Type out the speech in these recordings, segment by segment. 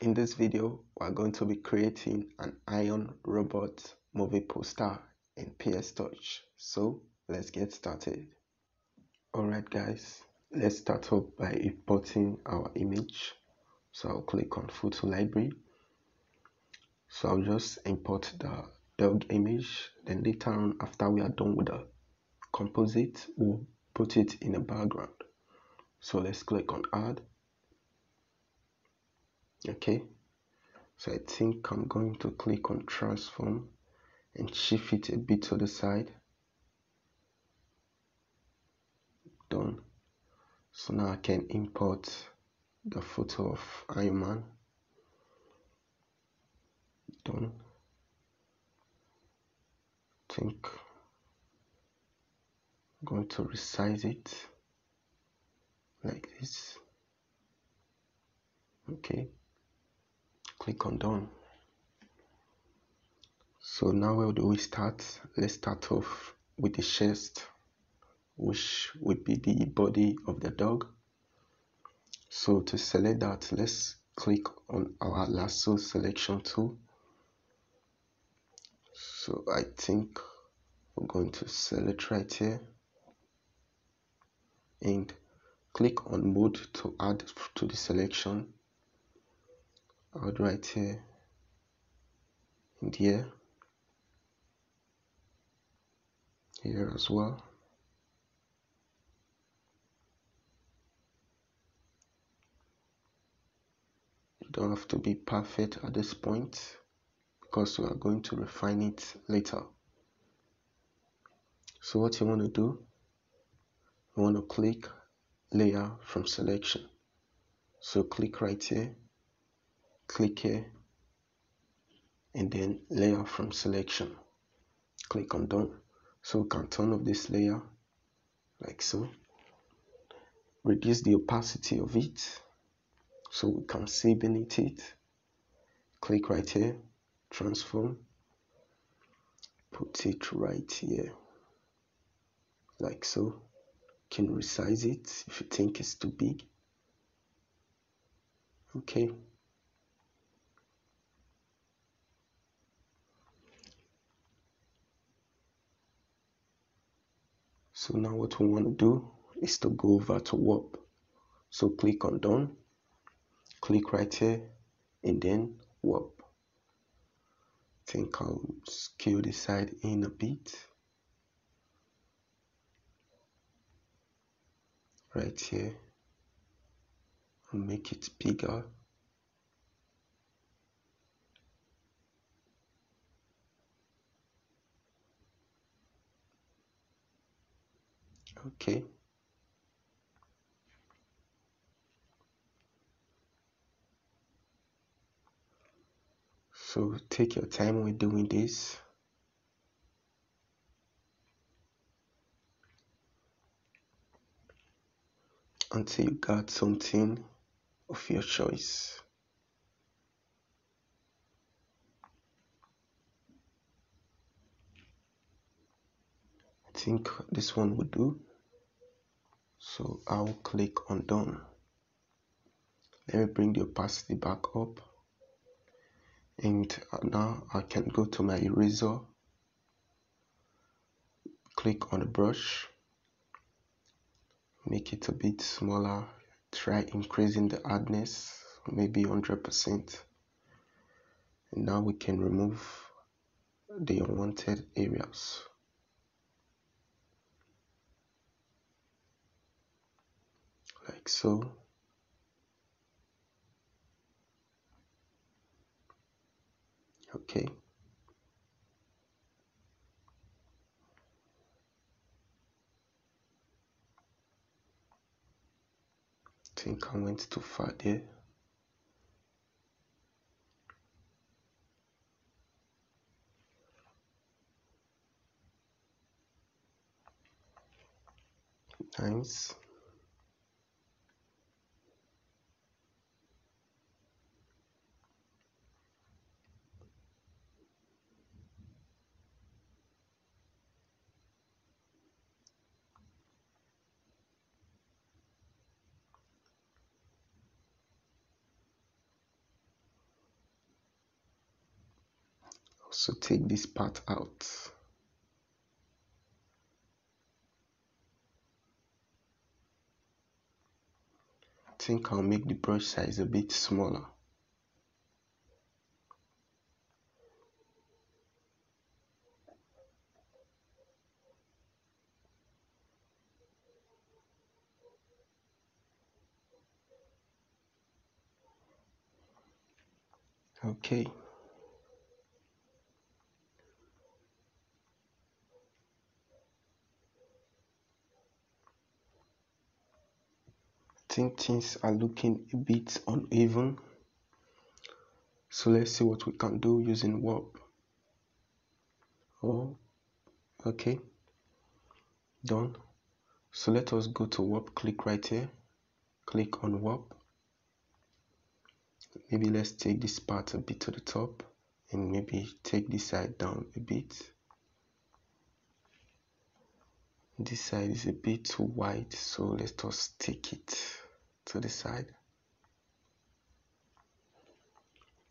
In this video, we're going to be creating an iron robot movie poster in PS Touch. So let's get started. Alright guys, let's start off by importing our image. So I'll click on photo library. So I'll just import the dog image. Then later on, after we are done with the composite, we'll put it in a background. So let's click on add. Okay. So I think I'm going to click on transform and shift it a bit to the side. Done. So now I can import the photo of Iron Man. Done. I think I'm going to resize it like this. Okay. Click on done. So now where do we start? Let's start off with the chest, which would be the body of the dog. So to select that, let's click on our lasso selection tool. So I think we're going to select right here and click on mode to add to the selection. Add right here and here as well. You don't have to be perfect at this point because we are going to refine it later. So what you want to do, you want to click layer from selection. So click right here, click here, and then layer from selection. Click on done. So we can turn off this layer like so. Reduce the opacity of it so we can see beneath it. Click right here, transform, put it right here like so. You can resize it if you think it's too big. Okay. So now what we want to do is to go over to warp. So click on done, click right here, and then warp. I think I'll scale the side in a bit. Right here, and make it bigger. Okay. So take your time when doing this. Until you got something of your choice. I think this one would do. So I'll click on done. Let me bring the opacity back up. And now I can go to my eraser. Click on the brush. Make it a bit smaller. Try increasing the hardness, maybe 100%. And now we can remove the unwanted areas. Like so. Okay. I think I went too far there. Nice. also take this part out. I think I'll make the brush size a bit smaller. Okay. I think things are looking a bit uneven. So let's see what we can do using warp. Oh, okay. Done. So let us go to warp, click right here, click on warp. Maybe let's take this part a bit to the top and maybe take this side down a bit. This side is a bit too wide, so let's just take it to the side.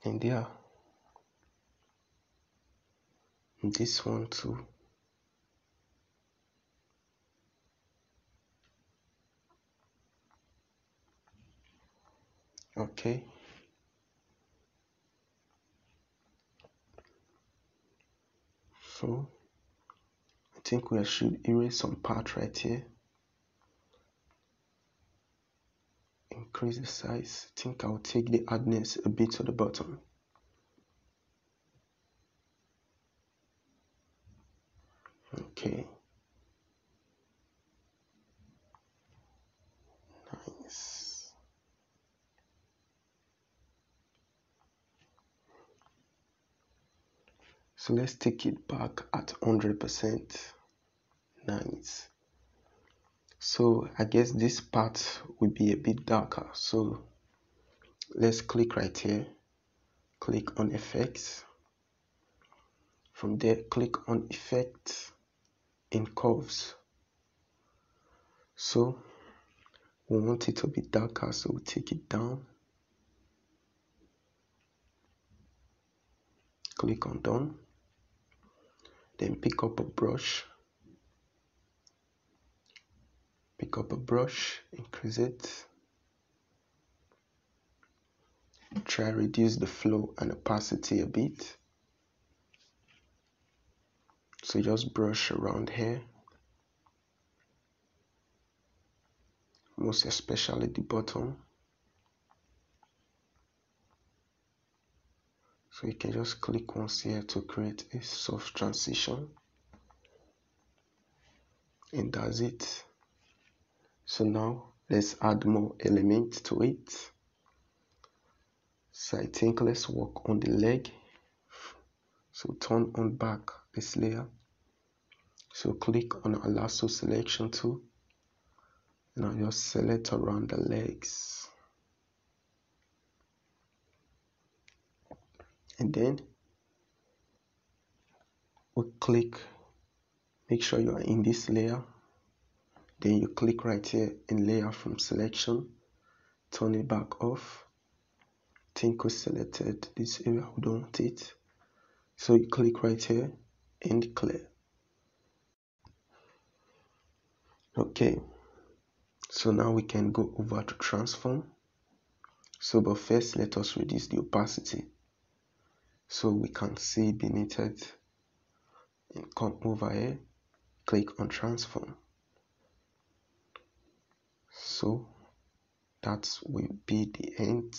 And there. And this one too. Okay. So I think we should erase some part right here. Increase the size. I think I'll take the hardness a bit to the bottom. Okay. Nice. So let's take it back at 100%. Nice. So I guess this part will be a bit darker. So let's click right here. Click on effects. From there, click on effects in curves. So we want it to be darker, so we'll take it down. Click on done. Then pick up a brush. Pick up a brush, increase it. Try reduce the flow and opacity a bit. So just brush around here. Most especially the bottom. So you can just click once here to create a soft transition. And that's it. So now let's add more elements to it. So I think let's work on the leg. So turn on back this layer. So click on a lasso selection tool. Now just select around the legs. And then we click, make sure you are in this layer. Then you click right here in layer from selection, turn it back off. Think we selected this area, we don't want it. So you click right here and clear. Okay, so now we can go over to transform. So but first let us reduce the opacity so we can see beneath it. And come over here, click on transform. So that will be the end.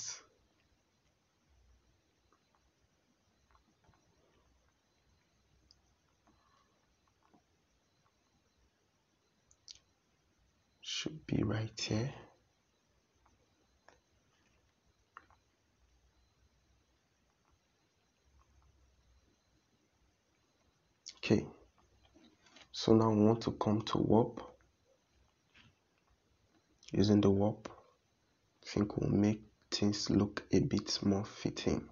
Should be right here. Okay, so now we want to come to warp. Using the warp, I think we'll make things look a bit more fitting.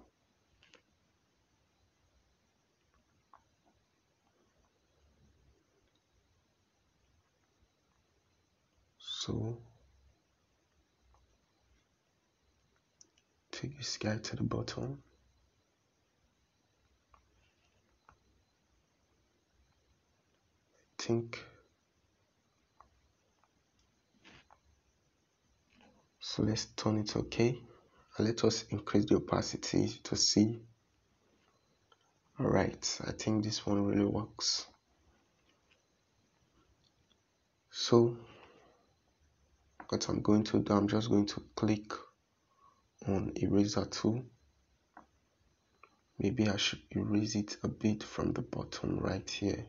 So take this guy to the bottom. think. So let's turn it okay, and let us increase the opacity to see. Alright, I think this one really works. So what I'm going to do, I'm just going to click on eraser tool. Maybe I should erase it a bit from the bottom right here.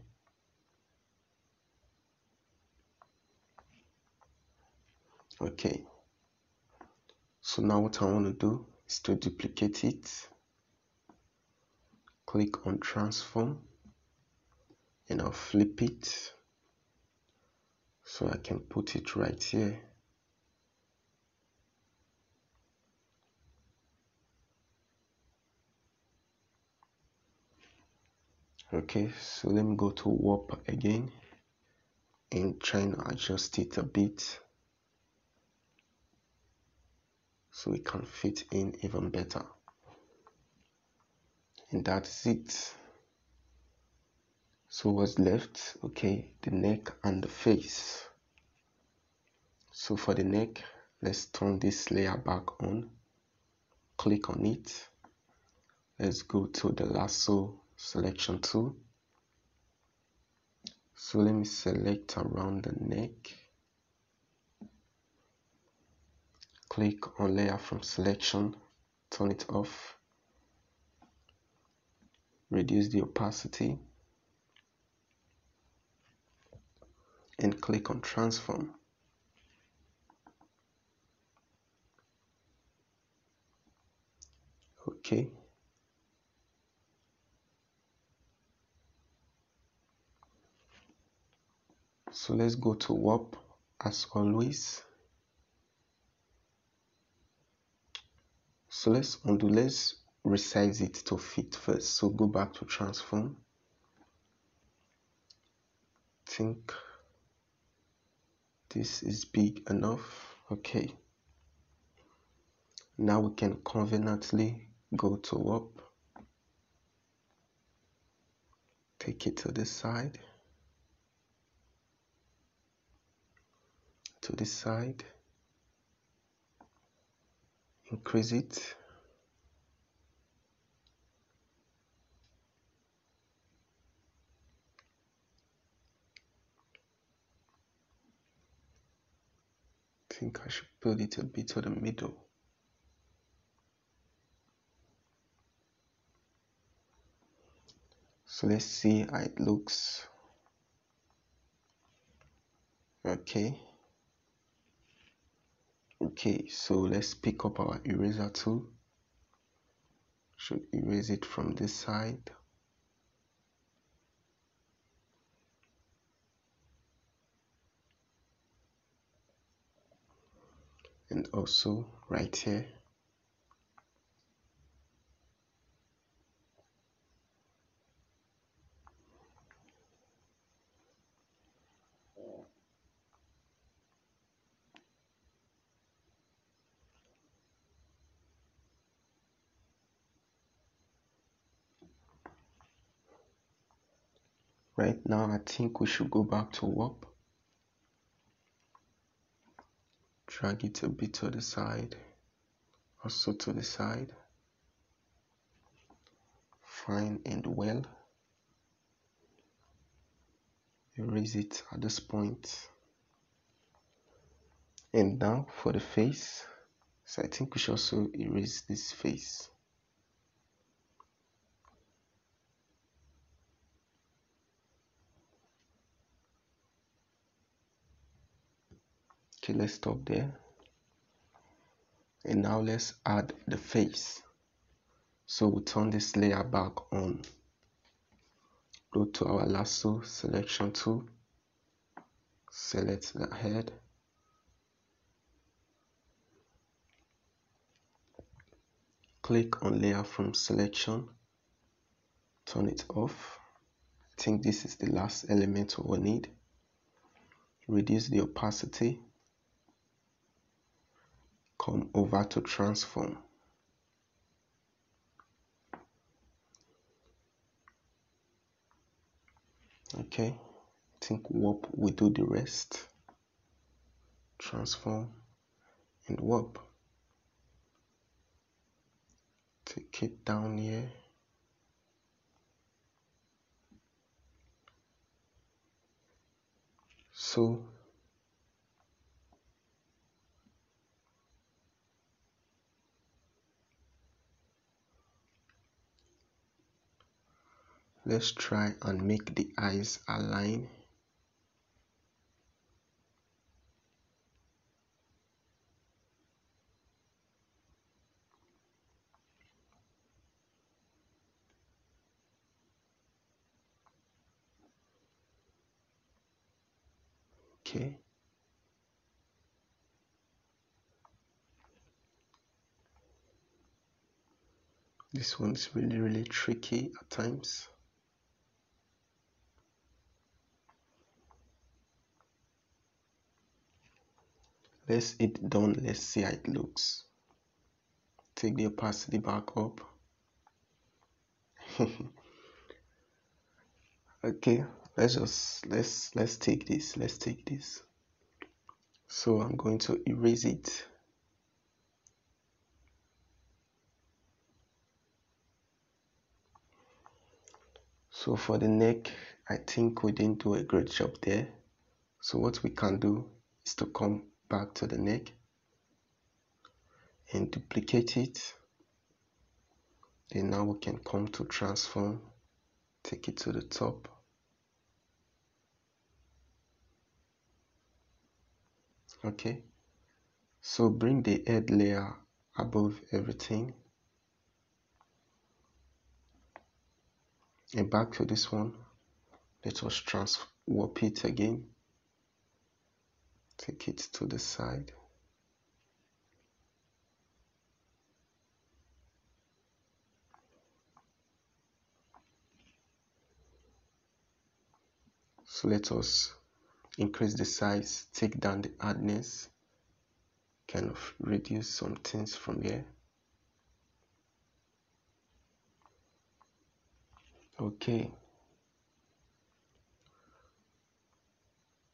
Okay, so now what I want to do is to duplicate it. Click on transform and I'll flip it so I can put it right here. Okay, so let me go to warp again and try and adjust it a bit so it can fit in even better. And that's it. So what's left? Okay, the neck and the face. So for the neck, let's turn this layer back on. Click on it. Let's go to the lasso selection tool. So let me select around the neck. Click on layer from selection, turn it off, reduce the opacity, and click on transform. Okay. So let's go to warp as always. So let's undo, let's resize it to fit first. So go back to transform. Think this is big enough. Okay. Now we can conveniently go to warp. Take it to this side. To this side. Increase it. I think I should put it a bit to the middle. So let's see how it looks. Okay. Okay, so let's pick up our eraser tool. Should erase it from this side. And also right here. Right now, I think we should go back to warp. Drag it a bit to the side, also to the side. Fine and well. Erase it at this point. And now for the face. So I think we should also erase this face. Okay, let's stop there. And now let's add the face. So we turn this layer back on. Go to our lasso selection tool. Select the head. Click on layer from selection. Turn it off. I think this is the last element we will need. Reduce the opacity. Come over to transform. Okay, I think warp will do the rest. Transform and warp. Take it down here. So let's try and make the eyes align. Okay. This one's really tricky at times. Let's it done. Let's see how it looks. Take the opacity back up. Okay, let's take this. Let's take this. So I'm going to erase it. So for the neck, I think we didn't do a great job there. So what we can do is to come back to the neck and duplicate it. Then now we can come to transform, take it to the top. Okay, so bring the head layer above everything and back to this one. Let us warp it again. Take it to the side. So let us increase the size, take down the hardness, kind of reduce some things from here. Okay.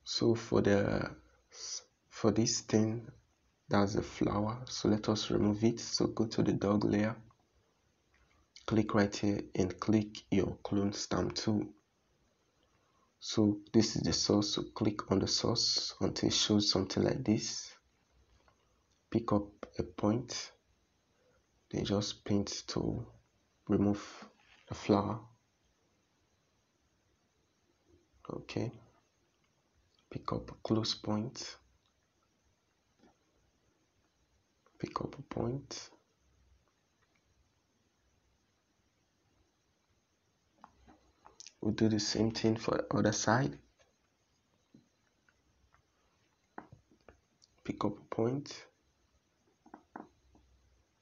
So for this thing, that's the flower. So let us remove it. So go to the dog layer, click right here and click your clone stamp tool. So this is the source. So click on the source until it shows something like this. Pick up a point, then just paint to remove the flower. Okay, pick up a close point, pick up a point, we'll do the same thing for the other side. Pick up a point,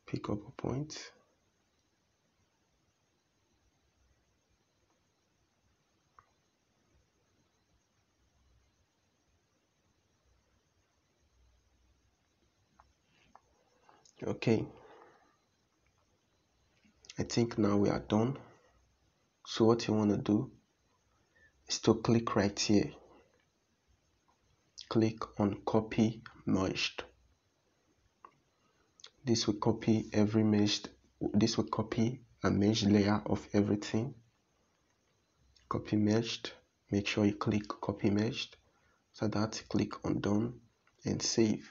pick up a point, okay. I think now we are done. So what you want to do is to click right here, click on copy merged. This will copy this will copy a merged layer of everything. Copy merged, make sure you click copy merged. So that, click on done and save.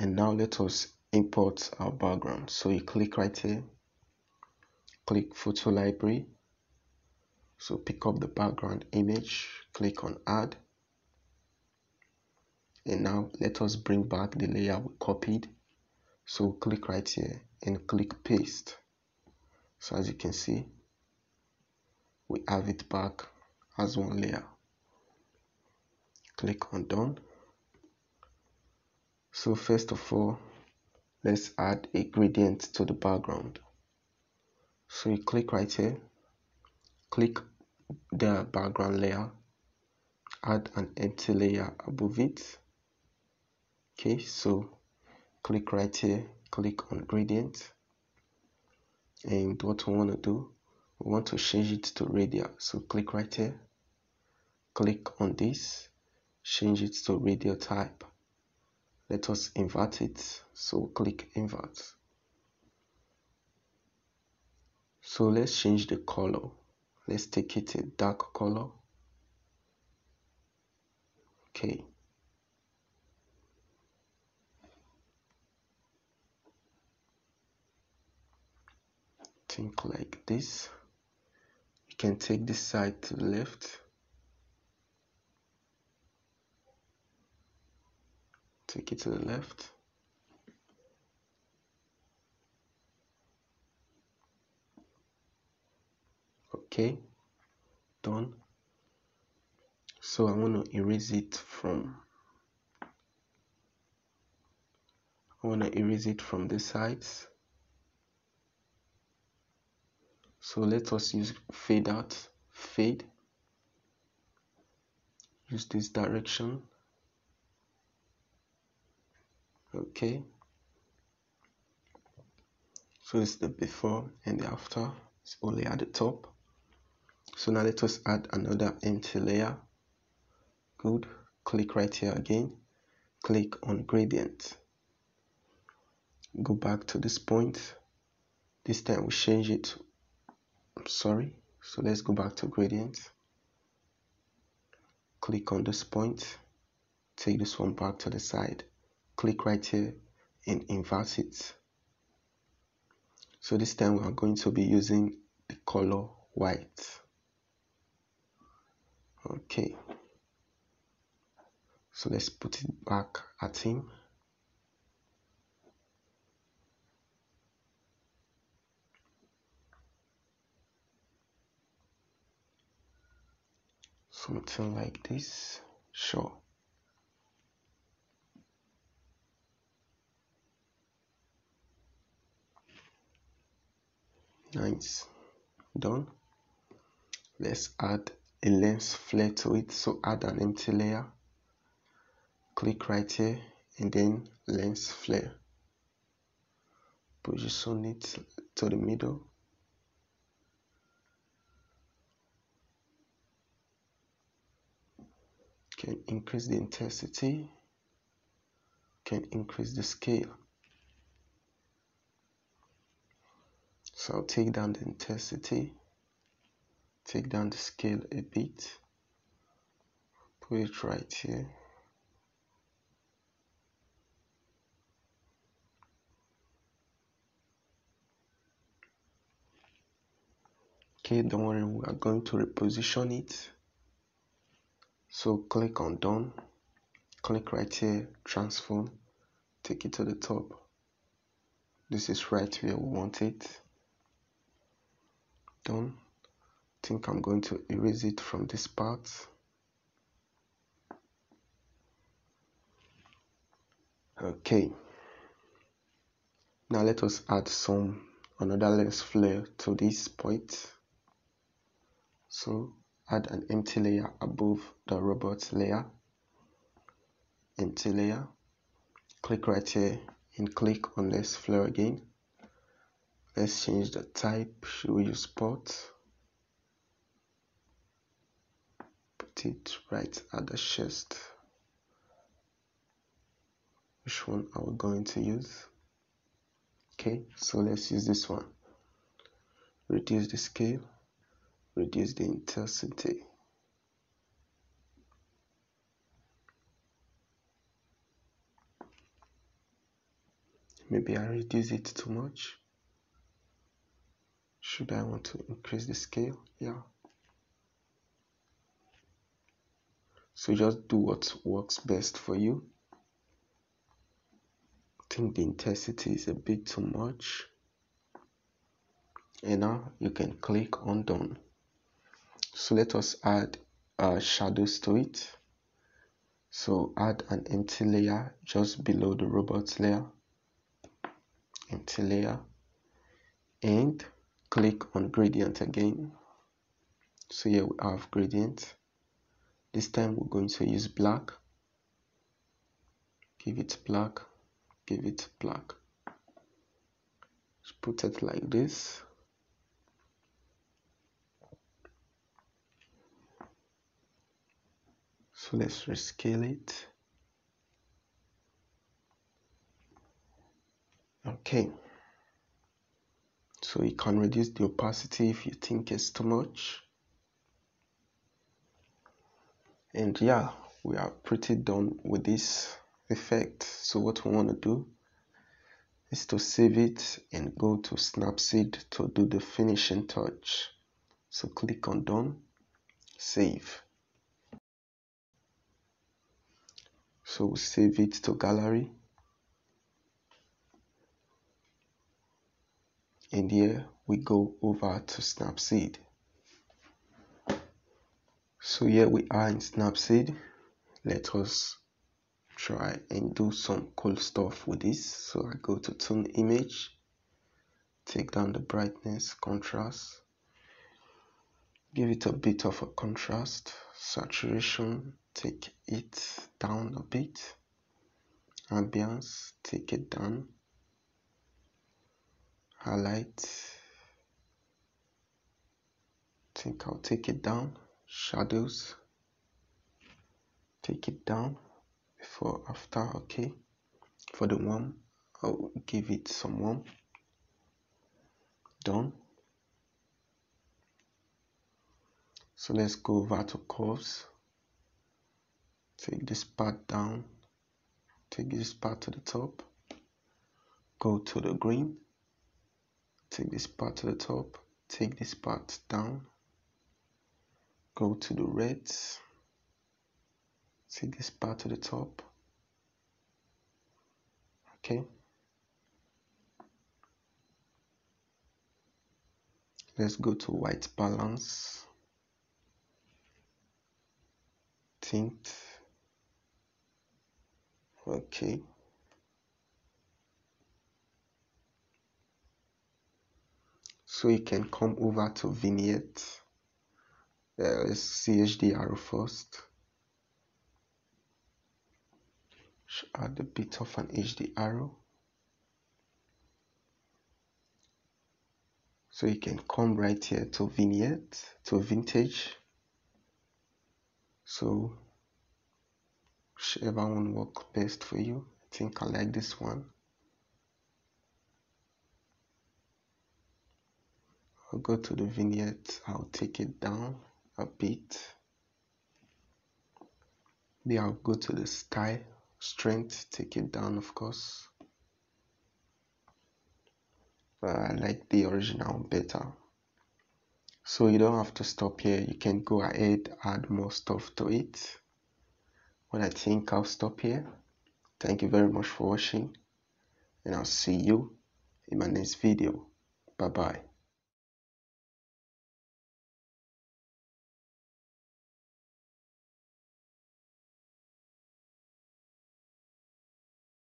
And now let us import our background. So you click right here, click photo library. So pick up the background image, click on add. And now let us bring back the layer we copied. So click right here and click paste. So as you can see, we have it back as one layer. Click on done. So first of all, let's add a gradient to the background. So you click right here, click the background layer, add an empty layer above it. Okay, so click right here, click on gradient, and what we want to do, We want to change it to radial, so click right here, click on this, change it to radial type. Let us invert it, so click invert. So let's change the color. Let's take it a dark color. Okay. Think like this. You can take this side to the left. Take it to the left. Okay, done. So I want to erase it from the sides. So let us use fade out, fade. Use this direction. Okay. So it's the before and the after. It's only at the top. So now let us add another empty layer. Good. Click right here again. Click on gradient. Go back to this point. This time we change it. So let's go back to gradient. Click on this point. Take this one back to the side. Click right here and invert it. So this time we are going to be using the color white. Okay. So let's put it back at him. Something like this. Sure. Nice. Done. Let's add a lens flare to it. So add an empty layer. Click right here and then lens flare. Position it to the middle. Can increase the intensity. Can increase the scale. So I'll take down the intensity. Take down the scale a bit. Put it right here. Okay, don't worry, we are going to reposition it. So click on done. Click right here, transform. Take it to the top. This is right where we want it. Done. I think I'm going to erase it from this part. Okay. Now let us add another lens flare to this point. So add an empty layer above the robot layer. Empty layer. Click right here and click on lens flare again. Let's change the type. Should we use spot? Put it right at the chest. Which one are we going to use? Okay, so let's use this one. Reduce the scale, reduce the intensity. Maybe I reduce it too much. Should I want to increase the scale? Yeah. So just do what works best for you. I think the intensity is a bit too much. And now you can click on done. So let us add shadows to it. So add an empty layer just below the robot layer. Empty layer. And click on gradient again. So here we have gradient. This time we're going to use black. Give it black. Give it black. Just put it like this. So let's rescale it. Okay. So you can reduce the opacity if you think it's too much. And yeah, we are pretty done with this effect. So what we want to do is to save it and go to Snapseed to do the finishing touch. So click on done, save. So we'll save it to gallery. And here we go over to Snapseed. So here we are in Snapseed. Let us try and do some cool stuff with this. So I go to tune image, take down the brightness, contrast, give it a bit of a contrast, saturation, take it down a bit, ambience, take it down, highlight, think I'll take it down, shadows, take it down, before, after, okay. For the warm, I'll give it some warm, done. So let's go over to curves, take this part down, take this part to the top, go to the green, take this part to the top, take this part down, go to the reds, take this part to the top, okay. Let's go to white balance, tint, okay. So you can come over to vignette, let's see HDR first, add a bit of an HD arrow. So you can come right here to vignette, to vintage. So whichever one works best for you. I think I like this one. I'll go to the vignette, I'll take it down a bit. Then I'll go to the style, strength, take it down of course. But I like the original better. So you don't have to stop here, you can go ahead, add more stuff to it. But I think I'll stop here. Thank you very much for watching, and I'll see you in my next video. Bye bye.